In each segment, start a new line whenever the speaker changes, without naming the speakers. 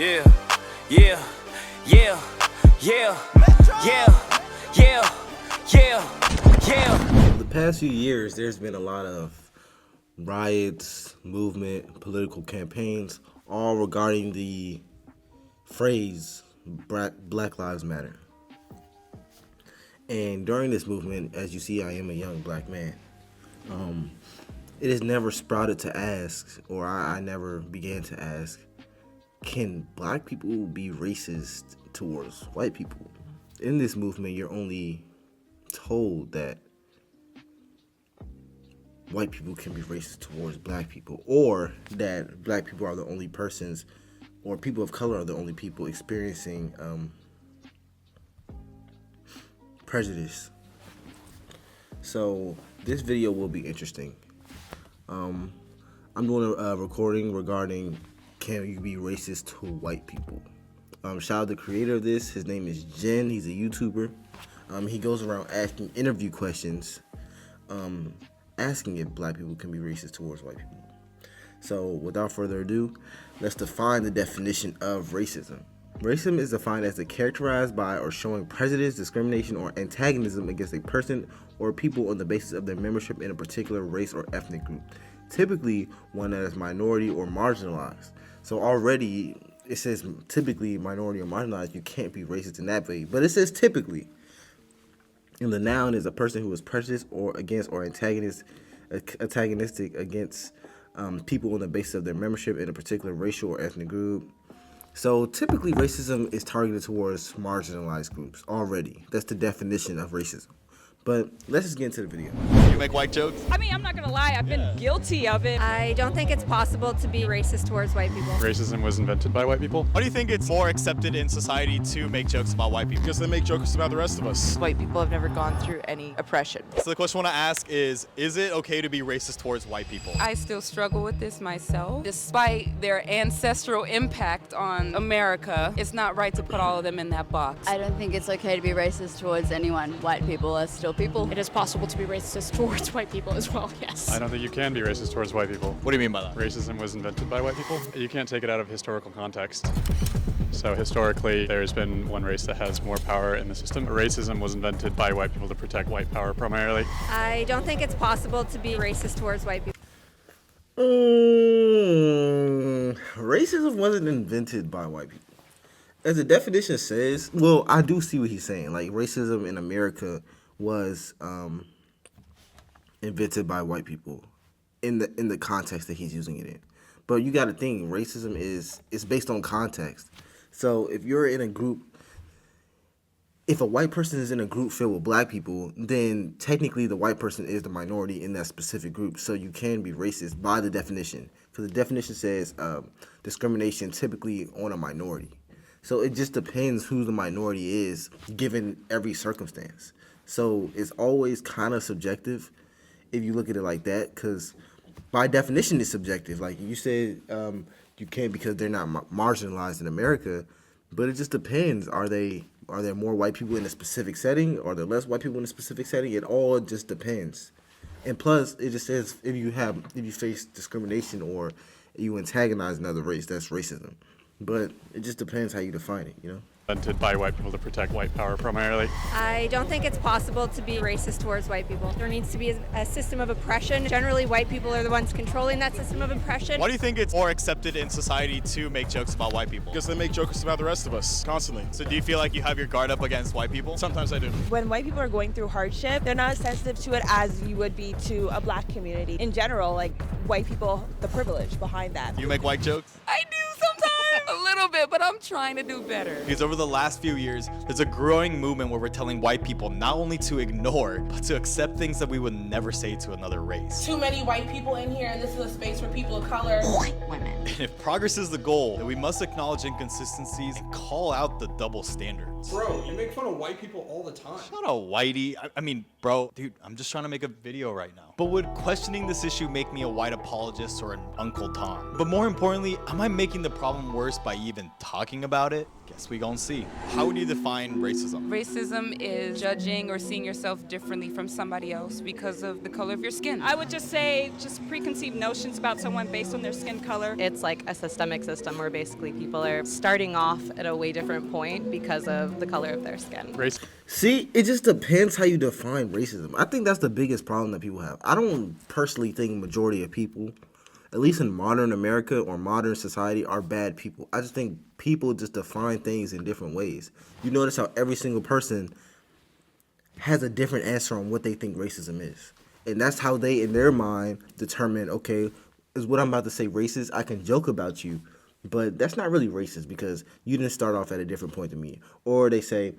Yeah, yeah, yeah, yeah, yeah, yeah, yeah, yeah.
The past few years, there's been a lot of riots, movement, political campaigns, all regarding the phrase Black Lives Matter. And during this movement, as you see, I am a young black man. It has never sprouted to ask, or I never began to ask, can black people be racist towards white people? In this movement, you're only told that white people can be racist towards black people, or that black people are the only persons, or people of color are the only people experiencing prejudice. So this video will be interesting. I'm doing a recording regarding can you be racist to white people. Shout out to the creator of this. His name is Jen. He's a YouTuber. He goes around asking interview questions, asking if black people can be racist towards white people. So without further ado, let's define the definition of racism. Racism is defined as the characterized by or showing prejudice, discrimination, or antagonism against a person or people on the basis of their membership in a particular race or ethnic group, typically one that is minority or marginalized. So already it says typically minority or marginalized, you can't be racist in that way, but it says typically. And the noun is a person who is prejudiced or against or antagonistic against people on the basis of their membership in a particular racial or ethnic group. So typically racism is targeted towards marginalized groups already. That's the definition of racism. But let's just get into the video.
You make white jokes?
I mean, I'm not gonna lie, I've been guilty of it.
I don't think it's possible to be racist towards white people.
Racism was invented by white people.
Why do you think it's more accepted in society to make jokes about white people?
Because they make jokes about the rest of us.
White people have never gone through any oppression.
So the question I want to ask is it okay to be racist towards white people?
I still struggle with this myself. Despite their ancestral impact on America, it's not right to put all of them in that box.
I don't think it's okay to be racist towards anyone. White people are still people.
It is possible to be racist towards white people as well, yes.
I don't think you can be racist towards white people.
What do you mean by that?
Racism was invented by white people. You can't take it out of historical context. So historically, there's been one race that has more power in the system. Racism was invented by white people to protect white power primarily.
I don't think it's possible to be racist towards white people.
Racism wasn't invented by white people. As the definition says, well, I do see what he's saying. Like, racism in America was invented by white people in the context that he's using it in. But you got to think, racism is based on context. So if you're in a group, if a white person is in a group filled with black people, then technically the white person is the minority in that specific group. So you can be racist by the definition, because the definition says discrimination typically on a minority. So it just depends who the minority is given every circumstance. So it's always kind of subjective if you look at it like that, because by definition it's subjective. Like you said, you can't because they're not marginalized in America, but it just depends. Are there more white people in a specific setting? Are there less white people in a specific setting? It all just depends. And plus, it just says if you face discrimination or you antagonize another race, that's racism. But it just depends how you define it, you know?
Invented by white people to protect white power primarily.
I don't think it's possible to be racist towards white people. There needs to be a system of oppression. Generally, white people are the ones controlling that system of oppression.
Why do you think it's more accepted in society to make jokes about white people?
Because they make jokes about the rest of us constantly.
So do you feel like you have your guard up against white people?
Sometimes I do.
When white people are going through hardship, they're not as sensitive to it as you would be to a black community. In general, like white people, the privilege behind that.
You make white jokes?
I do sometimes. A little bit, but I'm trying to do better.
Because over the last few years, there's a growing movement where we're telling white people not only to ignore, but to accept things that we would never say to another race.
Too many white people in here, and this is a space for people of color.
White women.
And if progress is the goal, then we must acknowledge inconsistencies and call out the double standards.
Bro, you make fun of white people all the time.
Not a whitey. I mean, bro, dude, I'm just trying to make a video right now. But would questioning this issue make me a white apologist or an Uncle Tom? But more importantly, am I making the problem worse by even talking about it? Guess we gon' see. How would you define racism?
Racism is judging or seeing yourself differently from somebody else because of the color of your skin.
I would just say just preconceived notions about someone based on their skin color.
It's like a systemic system where basically people are starting off at a way different point because of the color of their skin.
See, it just depends how you define racism. I think that's the biggest problem that people have. I don't personally think majority of people, at least in modern America or modern society, are bad people. I just think people just define things in different ways. You notice how every single person has a different answer on what they think racism is. And that's how they, in their mind, determine, okay, is what I'm about to say racist? I can joke about you, but that's not really racist because you didn't start off at a different point than me. Or they say,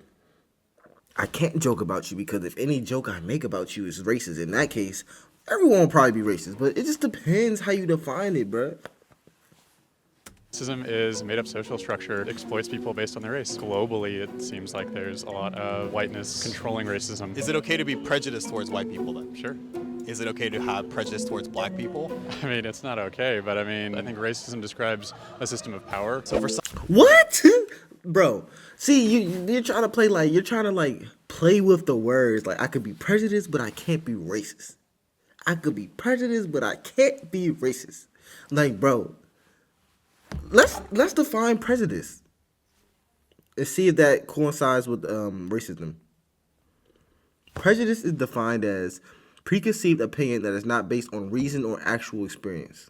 I can't joke about you because if any joke I make about you is racist, in that case, everyone will probably be racist. But it just depends how you define it, bruh.
Racism is a made-up social structure. It exploits people based on their race. Globally, it seems like there's a lot of whiteness controlling racism.
Is it okay to be prejudiced towards white people then?
Sure.
Is it okay to have prejudice towards black people?
I mean, it's not okay, but I mean, I think racism describes a system of power.
So for some...
What? Bro, see, you're trying to play with the words. Like, I could be prejudiced, but I can't be racist. I could be prejudiced, but I can't be racist. Like, bro, let's define prejudice and see if that coincides with racism. Prejudice is defined as preconceived opinion that is not based on reason or actual experience.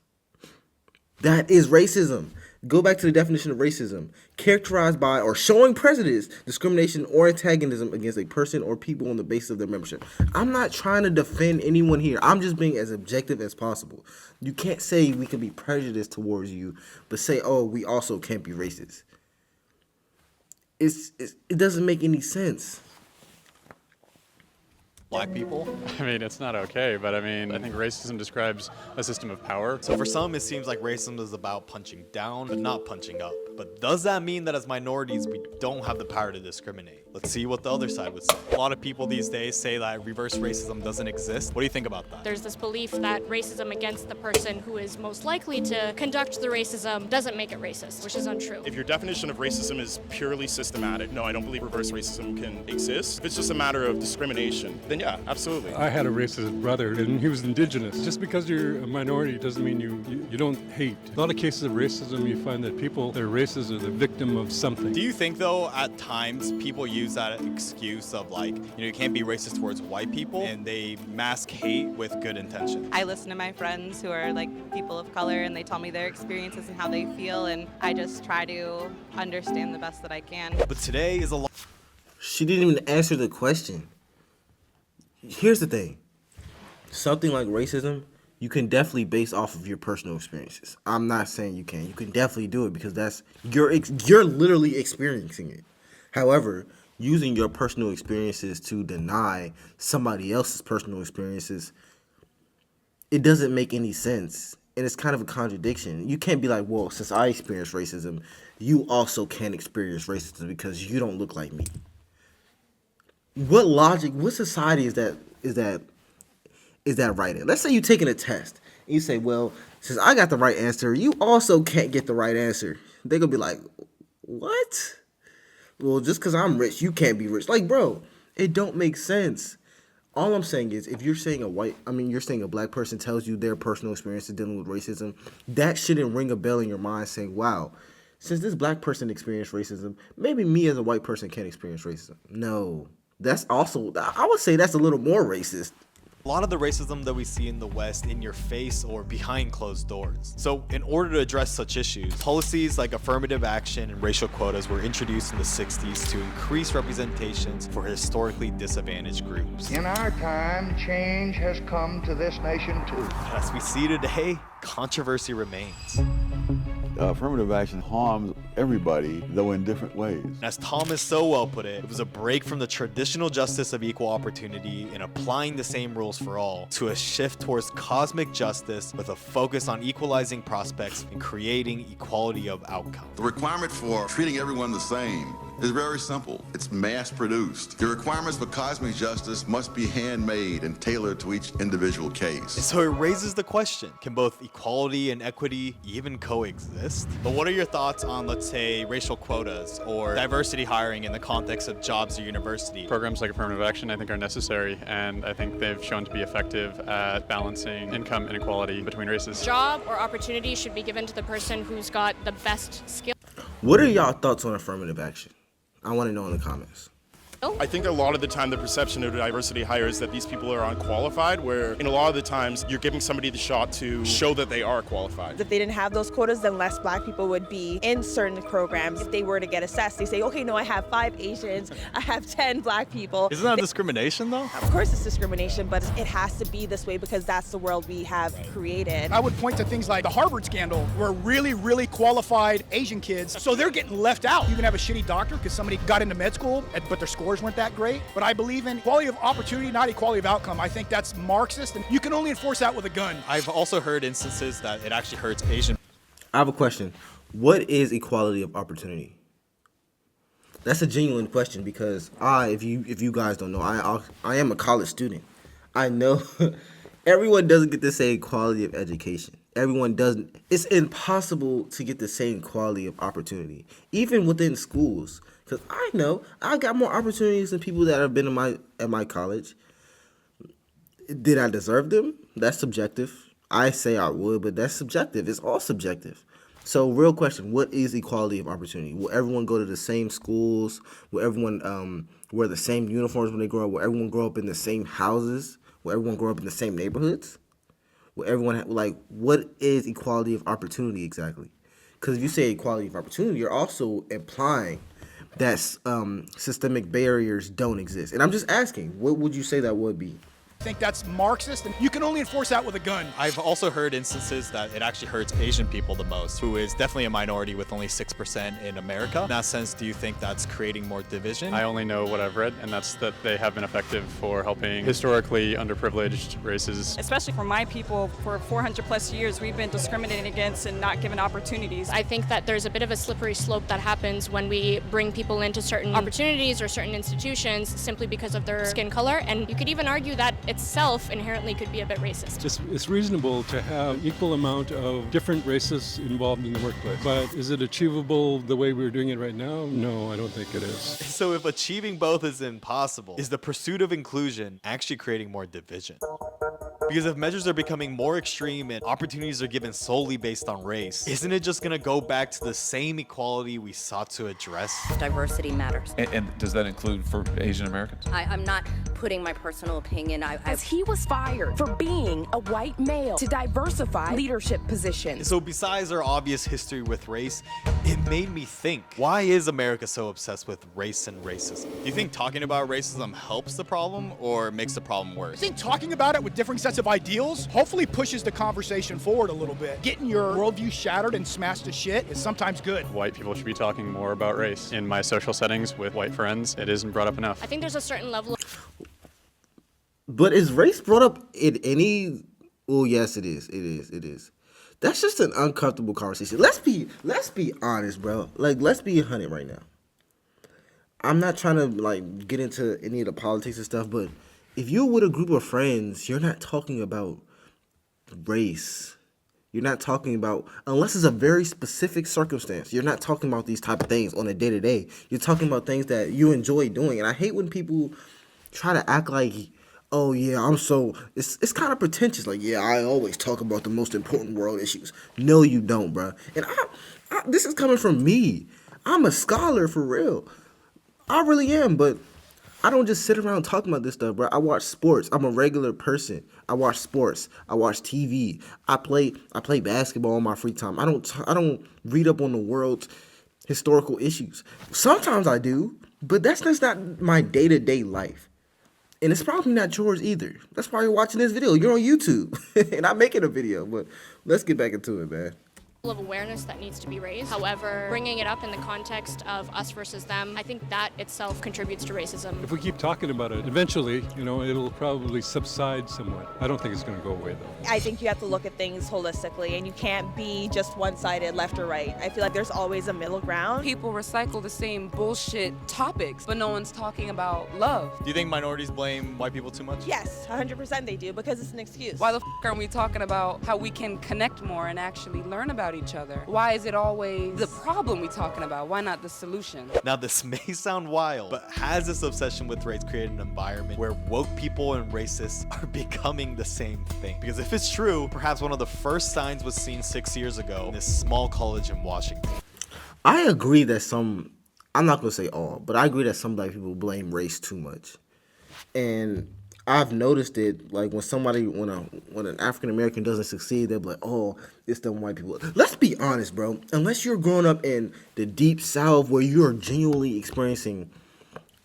That is racism. Go back to the definition of racism. Characterized by or showing prejudice, discrimination, or antagonism against a person or people on the basis of their membership. I'm not trying to defend anyone here. I'm just being as objective as possible. You can't say we can be prejudiced towards you, but say, oh, we also can't be racist. It doesn't make any sense.
Black people?
I mean, it's not okay, but I mean, I think racism describes a system of power.
So for some, it seems like racism is about punching down, but not punching up. But does that mean that as minorities, we don't have the power to discriminate? Let's see what the other side would say. A lot of people these days say that reverse racism doesn't exist. What do you think about that?
There's this belief that racism against the person who is most likely to conduct the racism doesn't make it racist, which is untrue.
If your definition of racism is purely systematic, no, I don't believe reverse racism can exist. If it's just a matter of discrimination, then yeah, absolutely.
I had a racist brother, and he was indigenous. Just because you're a minority doesn't mean you don't hate. A lot of cases of racism, you find that people that are racist are the victim of something.
Do you think, though, at times people use that excuse of like, you can't be racist towards white people, and they mask hate with good intention?
I listen to my friends who are like people of color, and they tell me their experiences and how they feel, and I just try to understand the best that I can.
But today is a lot.
She didn't even answer the question. Here's the thing. Something like racism, you can definitely base off of your personal experiences. I'm not saying you can't. You can definitely do it because that's you're literally experiencing it. However, using your personal experiences to deny somebody else's personal experiences, it doesn't make any sense. And it's kind of a contradiction. You can't be like, well, since I experienced racism, you also can't experience racism because you don't look like me. What logic, what society is that right in? Let's say you're taking a test and you say, well, since I got the right answer, you also can't get the right answer. They're going to be like, what? Well, just because I'm rich, you can't be rich. Like, bro, it don't make sense. All I'm saying is if you're saying you're saying a black person tells you their personal experience of dealing with racism, that shouldn't ring a bell in your mind saying, wow, since this black person experienced racism, maybe me as a white person can't experience racism. No. That's also, I would say that's a little more racist.
A lot of the racism that we see in the West in your face or behind closed doors. So in order to address such issues, policies like affirmative action and racial quotas were introduced in the 60s to increase representations for historically disadvantaged groups.
In our time, change has come to this nation too.
And as we see today, controversy remains.
Affirmative action harms everybody, though in different ways.
As Thomas so well put it was a break from the traditional justice of equal opportunity in applying the same rules for all to a shift towards cosmic justice with a focus on equalizing prospects and creating equality of outcome.
The requirement for treating everyone the same
is very simple. It's mass-produced. The requirements for cosmic justice must be handmade and tailored to each individual case.
So it raises the question, can both equality and equity even coexist? But what are your thoughts on, let's say, racial quotas or diversity hiring in the context of jobs or university?
Programs like affirmative action, I think, are necessary, and I think they've shown to be effective at balancing income inequality between races.
Job or opportunity should be given to the person who's got the best skill.
What are y'all thoughts on affirmative action? I want to know in the comments.
I think a lot of the time the perception of diversity hire is that these people are unqualified, where in a lot of the times you're giving somebody the shot to show that they are qualified.
If they didn't have those quotas, then less black people would be in certain programs. If they were to get assessed, they say, okay, no, I have 5 Asians, I have 10 black people.
Isn't that discrimination though?
Of course it's discrimination, but it has to be this way because that's the world we have created.
I would point to things like the Harvard scandal, where really, really qualified Asian kids, so they're getting left out. You can have a shitty doctor because somebody got into med school, but their scores weren't that great. But I believe in equality of opportunity, not equality of outcome. I think that's Marxist, and you can only enforce that with a gun.
I've also heard instances that it actually hurts Asian.
I have a question. What is equality of opportunity? That's a genuine question because if you guys don't know, I am a college student. I know everyone doesn't get the same quality of education. Everyone doesn't. It's impossible to get the same quality of opportunity, even within schools. Because I know I got more opportunities than people that have been at my college. Did I deserve them? That's subjective. I say I would, but that's subjective. It's all subjective. So, real question, what is equality of opportunity? Will everyone go to the same schools? Will everyone wear the same uniforms when they grow up? Will everyone grow up in the same houses? Will everyone grow up in the same neighborhoods? Will everyone what is equality of opportunity exactly? Because if you say equality of opportunity, you're also implying that systemic barriers don't exist. And I'm just asking, what would you say that would be?
I think that's Marxist, and you can only enforce that with a gun.
I've also heard instances that it actually hurts Asian people the most, who is definitely a minority with only 6% in America. In that sense, do you think that's creating more division?
I only know what I've read, and that's that they have been effective for helping historically underprivileged races.
Especially for my people, for 400 plus years, we've been discriminated against and not given opportunities.
I think that there's a bit of a slippery slope that happens when we bring people into certain opportunities or certain institutions simply because of their skin color, and you could even argue that itself inherently could be a bit racist.
It's reasonable to have equal amount of different races involved in the workplace. But is it achievable the way we're doing it right now? No, I don't think it is.
So if achieving both is impossible, is the pursuit of inclusion actually creating more division? Because if measures are becoming more extreme and opportunities are given solely based on race, isn't it just gonna go back to the same equality we sought to address?
Diversity matters.
And does that include for Asian Americans?
I'm not putting my personal opinion.
As he was fired for being a white male to diversify leadership positions.
So besides our obvious history with race, it made me think, why is America so obsessed with race and racism? Do you think talking about racism helps the problem or makes the problem worse?
I think talking about it with different sets of ideals hopefully pushes the conversation forward a little bit. Getting your worldview shattered and smashed to shit is sometimes good.
White people should be talking more about race. In my social settings with white friends, it isn't brought up enough.
I think there's a certain level of...
But is race brought up in any... Oh, yes, it is. It is. That's just an uncomfortable conversation. Let's be honest, bro. Let's be 100 right now. I'm not trying to, get into any of the politics and stuff, but if you're with a group of friends, you're not talking about race. You're not talking about, unless it's a very specific circumstance, you're not talking about these type of things on a day-to-day. You're talking about things that you enjoy doing. And I hate when people try to act like, oh yeah, it's kind of pretentious. I always talk about the most important world issues. No, you don't, bro. And this is coming from me. I'm a scholar for real. I really am, but I don't just sit around talking about this stuff, bro. I watch sports. I'm a regular person. I watch sports. I watch TV. I play basketball in my free time. I don't read up on the world's historical issues. Sometimes I do, but that's just not my day-to-day life. And it's probably not yours either. That's why you're watching this video. You're on YouTube, and I'm making a video. But let's get back into it, man.
of awareness that needs to be raised. However, bringing it up in the context of us versus them, I think that itself contributes to racism.
If we keep talking about it, eventually, it'll probably subside somewhat. I don't think it's going to go away, though.
I think you have to look at things holistically, and you can't be just one-sided, left or right. I feel like there's always a middle ground.
People recycle the same bullshit topics, but no one's talking about love.
Do you think minorities blame white people too much?
Yes, 100% they do, because it's an excuse.
Why the f aren't we talking about how we can connect more and actually learn about each other? Why is it always the problem we talking about? Why not the solution?
Now, this may sound wild, but has this obsession with race created an environment where woke people and racists are becoming the same thing? Because if it's true, perhaps one of the first signs was seen 6 years ago in this small college in Washington.
I agree that I'm not going to say all, but I agree that some black people blame race too much. And I've noticed it, like when an African American doesn't succeed, they'll be like, oh, it's them white people. Let's be honest, bro. Unless you're growing up in the deep South where you're genuinely experiencing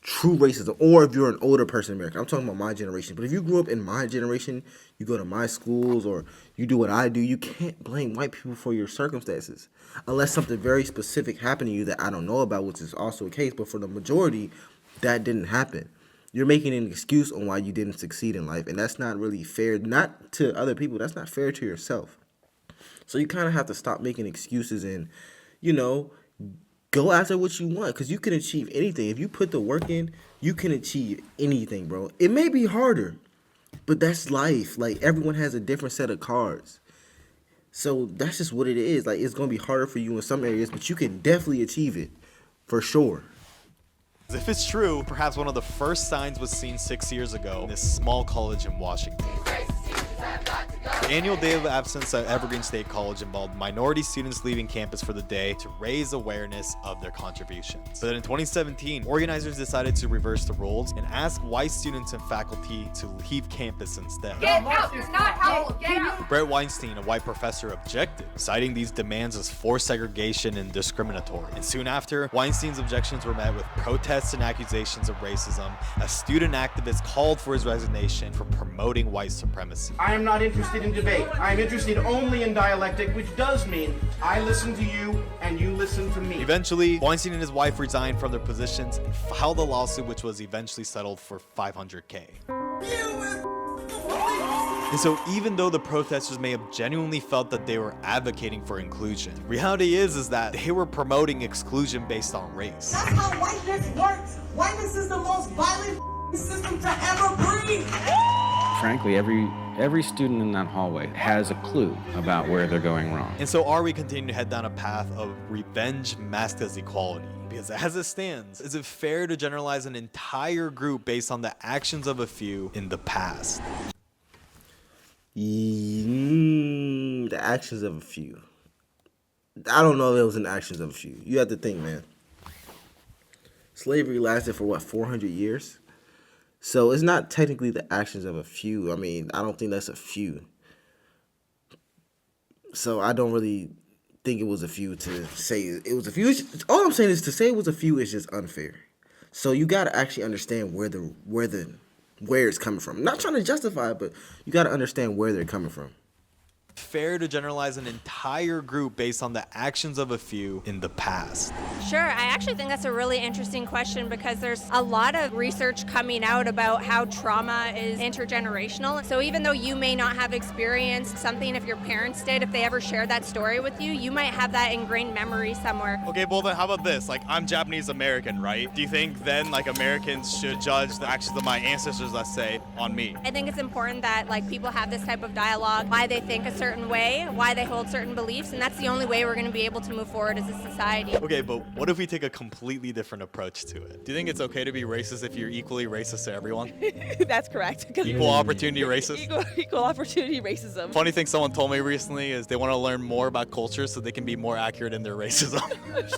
true racism, or if you're an older person in America, I'm talking about my generation. But if you grew up in my generation, you go to my schools, or you do what I do, you can't blame white people for your circumstances. Unless something very specific happened to you that I don't know about, which is also the case. But for the majority, that didn't happen. You're making an excuse on why you didn't succeed in life, and that's not really fair, not to other people, that's not fair to yourself. So you kind of have to stop making excuses and, go after what you want, because you can achieve anything. If you put the work in, you can achieve anything, bro. It may be harder, but that's life. Like, everyone has a different set of cards. So that's just what it is. Like, it's going to be harder for you in some areas, but you can definitely achieve it, for sure.
If it's true, perhaps one of the first signs was seen 6 years ago in this small college in Washington. The annual day of absence at Evergreen State College involved minority students leaving campus for the day to raise awareness of their contributions. But then in 2017, organizers decided to reverse the roles and ask white students and faculty to leave campus instead.
Get out! You're not helpful! Get out!
Brett Weinstein, a white professor, objected, citing these demands as forced segregation and discriminatory. And soon after, Weinstein's objections were met with protests and accusations of racism as student activists called for his resignation for promoting white supremacy.
I am not interested in debate. I am interested only in dialectic, which does mean I listen to you and you listen to me.
Eventually, Weinstein and his wife resigned from their positions and filed a lawsuit which was eventually settled for $500K. And so even though the protesters may have genuinely felt that they were advocating for inclusion, the reality is that they were promoting exclusion based on race.
That's how whiteness works. Whiteness is the most violent system to ever breathe.
Frankly, every student in that hallway has a clue about where they're going wrong.
And so are we continuing to head down a path of revenge masked as equality? Because as it stands, is it fair to generalize an entire group based on the actions of a few in the past?
The actions of a few. I don't know if it was an actions of a few. You have to think, man. Slavery lasted for 400 years? So it's not technically the actions of a few. I mean, I don't think that's a few. So I don't really think it was a few to say it was a few. All I'm saying is to say it was a few is just unfair. So you got to actually understand where it's coming from. I'm not trying to justify it, but you got to understand where they're coming from.
Fair to generalize an entire group based on the actions of a few in the past?
Sure, I actually think that's a really interesting question because there's a lot of research coming out about how trauma is intergenerational. So even though you may not have experienced something if your parents did, if they ever shared that story with you, you might have that ingrained memory somewhere.
Okay, well then how about this? Like, I'm Japanese American, right? Do you think then Americans should judge the actions of my ancestors, let's say, on me?
I think it's important that people have this type of dialogue, why they think a certain way, why they hold certain beliefs, and that's the only way we're going to be able to move forward as a society.
Okay, but what if we take a completely different approach to it? Do you think it's okay to be racist if you're equally racist to everyone?
That's correct.
Equal opportunity racist?
Equal opportunity racism.
Funny thing someone told me recently is they want to learn more about culture so they can be more accurate in their racism.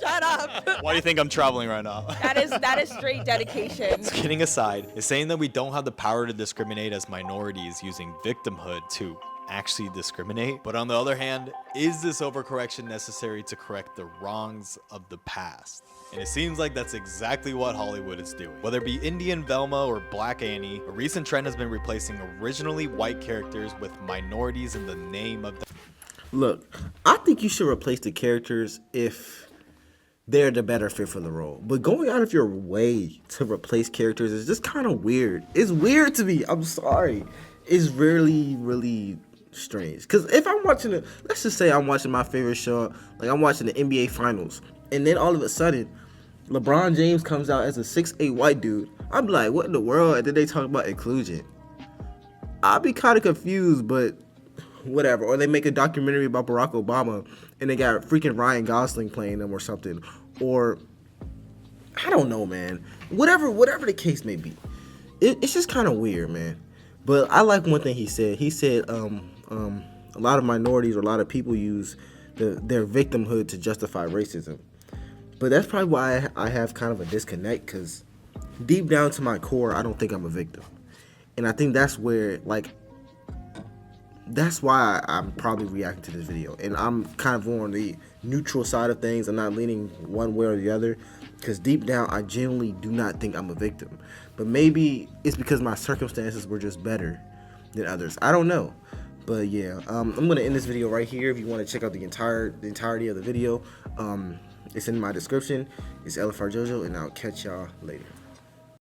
Shut up.
Why do you think I'm traveling right now?
That is straight dedication.
So kidding aside, is saying that we don't have the power to discriminate as minorities using victimhood to actually discriminate? But on the other hand, is this overcorrection necessary to correct the wrongs of the past? And it seems like that's exactly what Hollywood is doing. Whether it be Indian Velma or Black Annie, a recent trend has been replacing originally white characters with minorities in the name of the...
Look, I think you should replace the characters if they're the better fit for the role. But going out of your way to replace characters is just kind of weird. It's weird to me. I'm sorry. It's really, really strange. Because if I'm watching it, let's just say I'm watching my favorite show, like I'm watching the NBA Finals, and then all of a sudden, LeBron James comes out as a 6'8" white dude. I'm like, what in the world? And then they talk about inclusion. I'll be kind of confused, but whatever. Or they make a documentary about Barack Obama, and they got freaking Ryan Gosling playing them or something. Or, I don't know, man. Whatever the case may be. It's just kind of weird, man. But I like one thing he said. He said a lot of minorities or a lot of people use their victimhood to justify racism. But that's probably why I have kind of a disconnect, because deep down to my core, I don't think I'm a victim. And I think that's where, like, that's why I'm probably reacting to this video. And I'm kind of on the neutral side of things. I'm not leaning one way or the other, because deep down, I genuinely do not think I'm a victim. But maybe it's because my circumstances were just better than others. I don't know. But yeah, I'm going to end this video right here. If you want to check out the entirety of the video, it's in my description. It's LFR Jojo, and I'll catch y'all later.